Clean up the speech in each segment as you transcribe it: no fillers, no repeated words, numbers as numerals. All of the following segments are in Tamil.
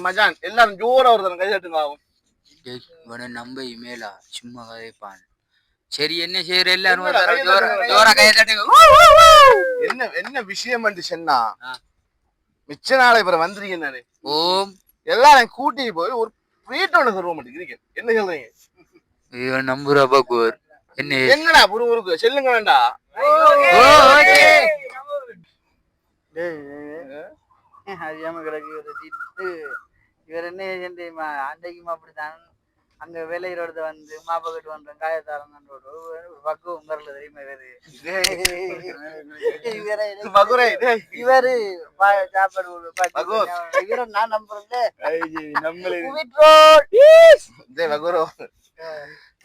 மச்சான் எல்லாரும் ஜோரா ஒருத்தன் கை தட்டுங்க ஆகும். இவனை நம்ப இமேலா சும்மா கதைப்பான். சரி என்ன செய்யற எல்லாரும் ஜோரா கை தட்டுங்க. என்ன என்ன விஷயம் சொன்னா மிச்ச நாளை இப்ப வந்துருக்கேன் நானு. ஓம் எல்லாரும் கூட்டி போய் ஒரு வீட்டோட சொல்ல மாட்டேங்கிறீங்க. என்ன சொல்றீங்க? இவன் நம்புறா பாக்குவார். என்ன என்னடா புருக்கு செல்லுங்க வேண்டா. அறியாம கிடக்கு இவர் என்ன ஏஜென்ட் அன்றைக்குமா அப்படித்தான் அங்க வேலையோட வந்து மாப்பக்கட்டு வந்தோம் காயத்தாரம் பக்குவம் வரல தெரியுமா இவரு சாப்பாடு இவரை நான் நம்புறேன்.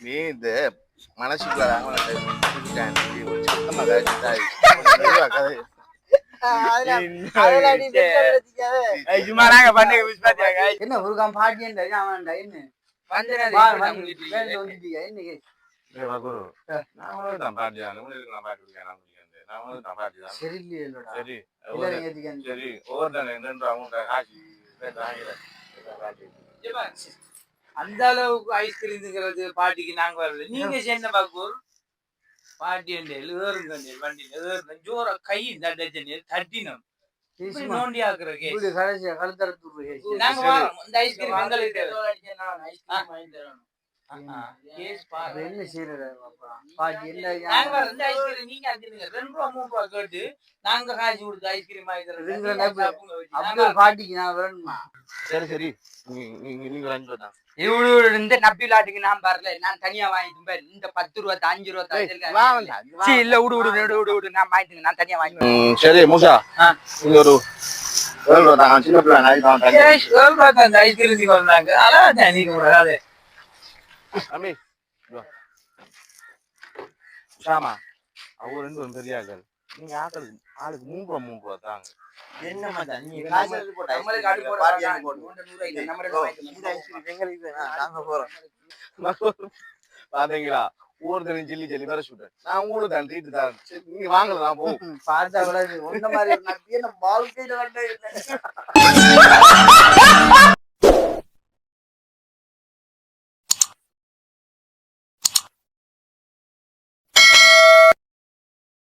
நீ இந்த மனசுக்குள்ள என்ன ஒரு பாட்டி என்ன அந்த அளவுக்கு ஐஸ்கிரீம்ங்கிறது பாட்டிக்கு நாங்க வரல. நீங்க சேர்ந்த பாக்கூர் பாட்டி வண்டியில் ஜோர கை தட்டினோம் நோண்டி ஆக்குற நாங்க வரோம். இந்த ஐஸ்கிரீம் எங்களுக்கு என்ன செய்யறது நீங்க 2 ரூபா 3 ரூபா கேட்டு நாங்க காசு கொடுத்து ஐஸ்கிரீம் பாட்டிக்கு நான் வரணுமா? சரி சரி நீங்க இந்த நப்பிலாட்டுக்கு நான் வரல. நான் தனியா வாங்கிட்டு இந்த 10 ரூபா 5 ரூபா இல்ல விடு நான் வாங்கிட்டு நான் தனியா வாங்கிட்டு. சரி மூசா நீங்க ஒரு சின்ன பிள்ளை ஐஸ்கிரீம் வந்தாங்க அதான் நீங்க கூடாது அம்மி உஷாமா அவங்க 2 பேரும் பெரியார்கள். நீங்க ஆளுக்கு 3 ரூபா தாங்க. என்ன மச்சான் நீ காசு காசு போடு நம்மளுக்கு அடி போடு பாட்டி அடி போடு இந்த ஐஸ்கிரீம் எங்களுக்கு நாங்க போறோம். பாத்தீங்களா ஒவ்வொருத்தரும் ஜில்லி வர சுட்டேன். நான் உங்களுக்கு தான் ட்ரீட் தரேன். நீங்க வாங்கலாம் போ. பார்த்தா கூட ஒன்ன மாதிரி நம்பியே நம்ம வாழ்க்கையில வந்து